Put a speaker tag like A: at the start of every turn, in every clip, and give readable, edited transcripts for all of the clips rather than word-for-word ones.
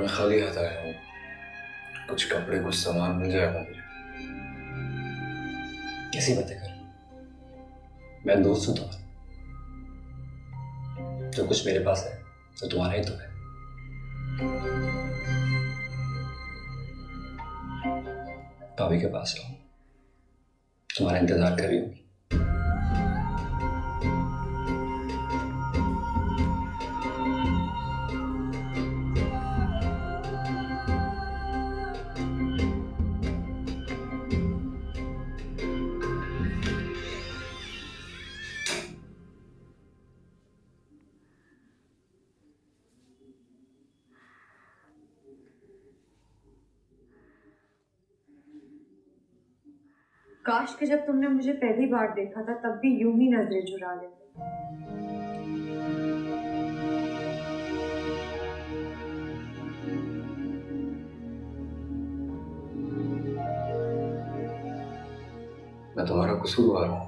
A: मैं खाली हाथ आया हूँ, कुछ कपड़े कुछ सामान मिल जाएगा मुझे।
B: कैसी बातें कर, मैं दोस्त हूँ तुम्हारा, जो कुछ मेरे पास है तो तुम्हारा ही तो है। भाभी के पास जाओ, तुम्हारा इंतजार कर रही होगी।
C: काश कि जब तुमने मुझे पहली बार देखा था तब भी यूं ही नजरें चुरा लेते।
A: मैं तुम्हारा कसूरवार हूँ।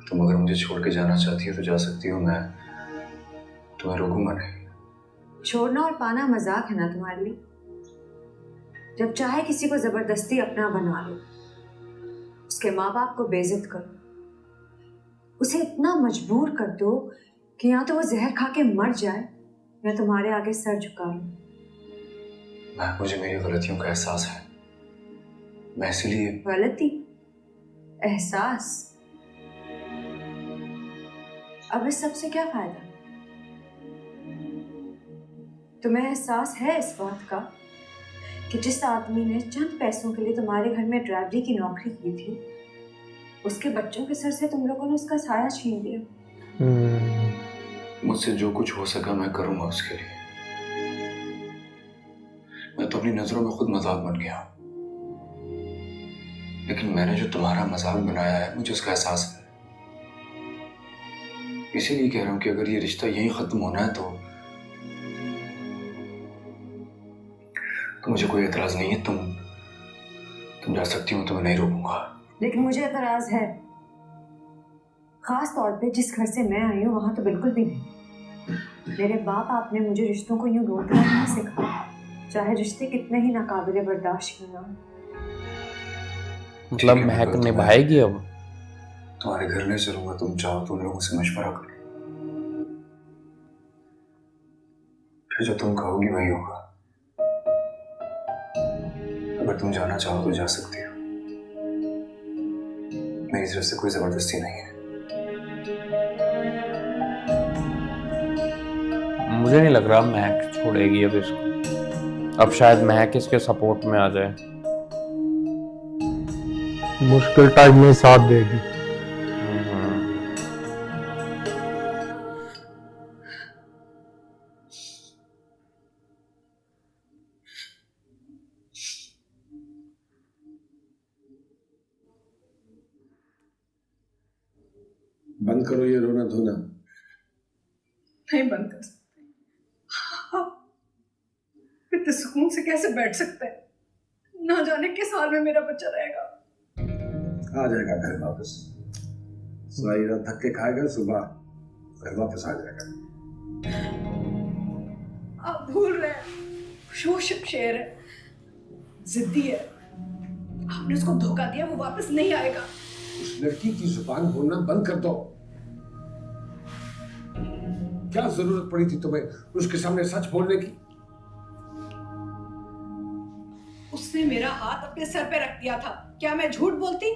A: तुम अगर मुझे छोड़ के जाना चाहती हो तो जा सकती हो, मैं तुम्हें रोकूंगा नहीं।
C: छोड़ना और पाना मजाक है ना तुम्हारे लिए? जब चाहे किसी को जबरदस्ती अपना बना लो, उसके माँ बाप को बेइज्जत करो, उसे इतना मजबूर कर दो कि या तो वो जहर खा के मर जाए या तुम्हारे आगे सर झुका लो।
A: मुझे मेरी गलतियों का एहसास है, मैं इसलिए।
C: गलती? एहसास? अब इस सब से क्या फायदा? तुम्हें एहसास है इस बात का कि जिस आदमी ने चंद पैसों के लिए तुम्हारे घर में ड्राइवरी की नौकरी की थी, उसके बच्चों के सर से तुम लोगों ने उसका साया छीन लिया।
A: मुझसे जो कुछ हो सका मैं करूंगा उसके लिए। मैं तो अपनी नजरों में खुद मजाक बन गया, लेकिन मैंने जो तुम्हारा मजाक बनाया है मुझे उसका एहसास है। इसीलिए कह रहा हूं कि अगर ये रिश्ता यहीं खत्म होना है तो मुझे कोई एतराज नहीं है। तुम जा सकती हो तो मैं नहीं रोकूंगा।
C: लेकिन मुझे एतराज है, खास तौर पे जिस घर से मैं आई हूँ वहां तो बिल्कुल भी नहीं। मेरे बाप आपने मुझे रिश्तों को यूं रोकना नहीं सिखाया, चाहे रिश्ते कितने ही नाकाबिले बर्दाश्त क्यों ना हो।
D: मतलब महक निभाएगी अब?
A: तुम्हारे घर नहीं चलूंगा, तुम चाहो तो उन लोगों से मशवरा करो, फिर जो तुम कहोगी वही होगा। अगर तुम जाना चाहो तो जा सकती हो, मेरी तरफ से कोई जबरदस्ती नहीं है।
D: मुझे नहीं लग रहा महक छोड़ेगी अब इसको। अब शायद महक इसके सपोर्ट में आ जाए,
E: मुश्किल टाइम में साथ देगी।
F: बंद करो ये रोना धोना।
G: नहीं बंद कर सकते। इतने सुकून से कैसे बैठ सकते हैं? ना जाने किस हाल में मेरा बच्चा रहेगा।
F: आ जाएगा घर वापस, सारी रात धक्के खाएगा, सुबह घर वापस आ जाएगा।
G: आप भूल रहे हैं, शोषक शेर है, जिद्दी है। आपने उसको धोखा दिया, वो वापस नहीं आएगा।
F: उस लड़की की जुबान बोलना बंद कर दो। क्या जरूरत पड़ी थी तुम्हें उसके सामने सच बोलने की?
G: उसने मेरा हाथ अपने सर पे रख दिया था, क्या मैं झूठ बोलती?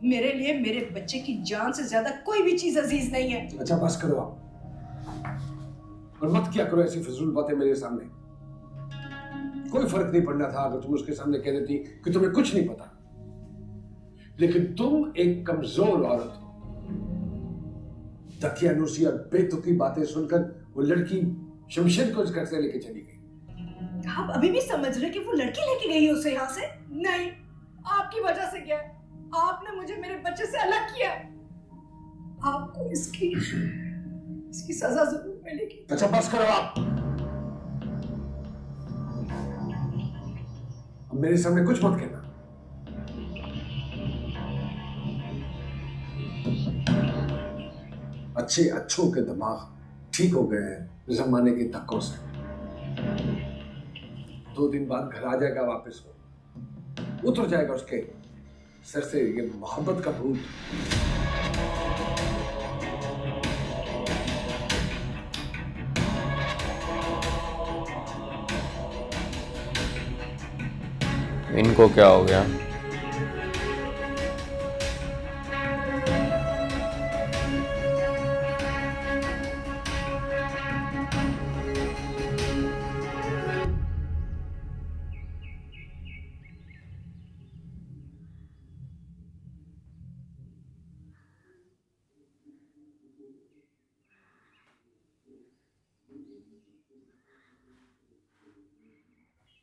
G: मेरे लिए मेरे बच्चे की जान से ज्यादा कोई भी चीज अजीज नहीं है।
F: अच्छा बस करो आप, और मत किया करो ऐसी फिजूल बातें मेरे सामने। कोई फर्क नहीं पड़ना था अगर तुम उसके सामने कह देती कि तुम्हें कुछ नहीं पता, लेकिन तुम एक कमजोर औरत हो। दकियानूसी और बेतुकी बातें सुनकर वो लड़की शमशेर को इस घर से लेके चली गई।
G: आप अभी भी समझ रहे कि वो लड़की लेके गई है उसे यहाँ से? नहीं, आपकी वजह से गया है। आपने मुझे मेरे बच्चे से अलग किया है। आपको इसकी सजा जरूर मिलेगी।
F: अच्छा बस करो आप, अब मेरे सामने कुछ मत कहना। अच्छे अच्छों के दिमाग ठीक हो गए हैं जमाने की धक्कों से। 2 दिन बाद घर आ जाएगा वापस, वो उतर जाएगा उसके सर से ये मोहब्बत का भूत।
D: इनको क्या हो गया?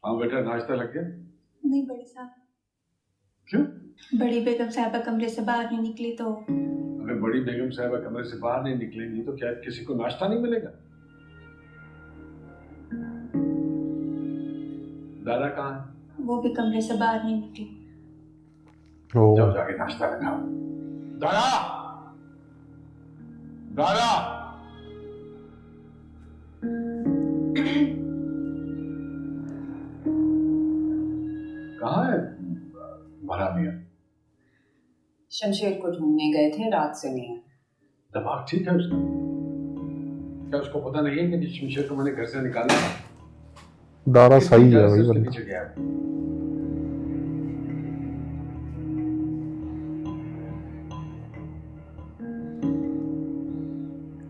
F: हाँ बेटा, नाश्ता लग गया?
H: नहीं बड़ी साहब।
F: क्यों?
H: बड़ी बेगम साहबा कमरे से बाहर नहीं निकली तो।
F: अगर बड़ी बेगम साहबा कमरे से बाहर नहीं निकलेंगी तो क्या किसी को नाश्ता नहीं मिलेगा? दादा कहाँ है?
H: वो भी कमरे से बाहर नहीं निकली।
E: ओ
F: जाओ जाके नाश्ता लगाओ। दादा, दादा, कहाँ है भला मियाँ?
I: शमशेर को ढूंढने गए थे, रात से नहीं है।
F: दिमाग ठीक है उसका? क्या उसको पता नहीं है कि शमशेर को मैंने घर से निकाला था?
E: दारा सही है भाई
F: उसके
E: बंदा।
F: पीछे गया है।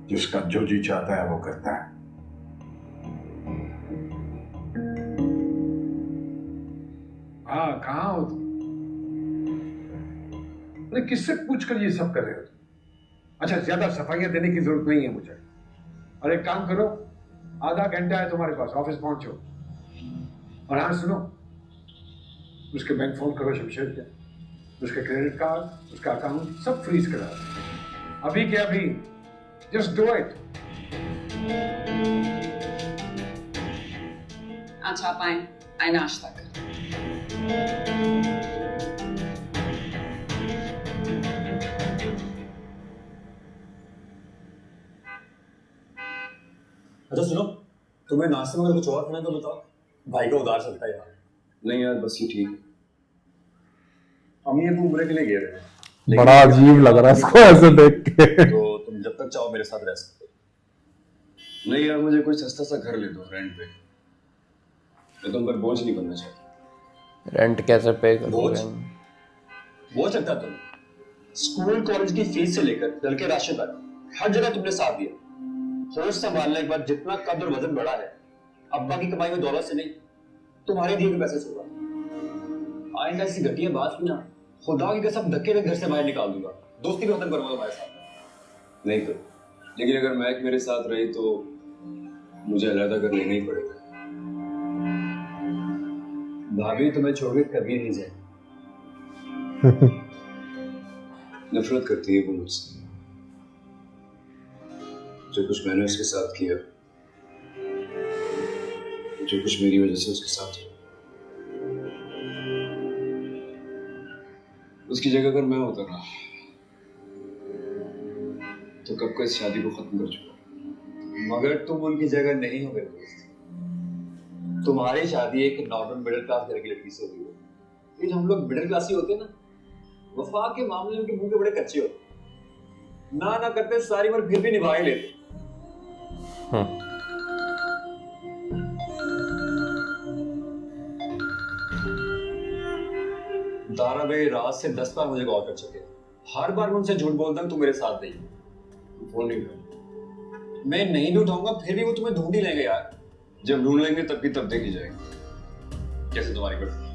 F: जिसका जो जी चाहता है वो करता है। हाँ, कहाँ हो तुम? अरे किससे पूछकर ये सब कर रहे हो? अच्छा, ज्यादा सफाइयां देने की जरूरत नहीं है मुझे। और एक काम करो, आधा घंटा है तुम्हारे पास, ऑफिस पहुंचो। और हाँ सुनो, उसके बैंक फोन करो शमशेर के, उसके क्रेडिट कार्ड, उसका अकाउंट सब फ्रीज करा दो। अभी के अभी, जस्ट डू इट।
I: अच्छा आप आए नाश्ता कर।
B: अच्छा सुनो, तुम्हें नाश्ते में अगर कुछ और खाना तो बताओ, भाई का उधार चलता है यार।
A: नहीं यार, बस ये ठीक। हम ये घूमने के लिए गए रहे,
E: बड़ा अजीब लग रहा है इसको ऐसे देख के।
B: तो तुम जब तक चाहो मेरे साथ रह सकते हो।
A: नहीं यार, मुझे कोई सस्ता सा घर ले दो रेंट पे। मैं तुम पर बोझ नहीं बनना चाहता।
D: रेंट कैसे पे
B: बोझ?
D: करोगे?
B: बोझ सकता तुम? स्कूल कॉलेज की फीस से लेकर घर के राशन तक हर जगह तुमने साथ दिया। होश संभालने के बाद जितना कद और वजन बढ़ा है, अब्बा की कमाई में दौलत से नहीं, तुम्हारे दिए हुए पैसे से हुआ। आइंदा ऐसी घटिया बात की ना, खुदा की कसम धक्के से घर से बाहर निकाल दूंगा। दोस्ती भी खत्म करूंगा तुम्हारे साथ।
A: नहीं करो, लेकिन अगर महक मेरे साथ रही तो मुझे अलग घर लेना ही पड़ेगा।
B: भाभी तुम्हें छोड़ के कभी नहीं जाए।
A: नफरत करती है वो मुझसे। जो कुछ मैंने उसके साथ किया, जो कुछ मेरी वजह से उसके साथ हुआ, उसकी जगह अगर मैं होता ना तो कब को इस शादी को खत्म कर चुका।
B: मगर तुम उनकी जगह नहीं हो मेरे दोस्त। तुम्हारी शादी एक नॉर्मल मिडिल क्लास घर की लड़की से हुई है। ये जो हम लोग मिडिल क्लास ही होते हैं ना, वफा के मामले में उनके मुंह के बड़े कच्चे होते, ना ना करते सारी उम्र फिर भी निभा ही लेते। दारा भाई रात से 10 बार मुझे कॉल कर चुके हैं। हर बार मैं उनसे झूठ बोलता हूँ तुम मेरे साथ नहीं।
A: फोन नहीं कर।
B: मैं नहीं भी उठाऊंगा फिर भी वो तुम्हें ढूंढ ही लेंगे यार।
A: जब ढूंढ लेंगे तब की तब देखी जाएगी।
B: कैसे तुम्हारी बात?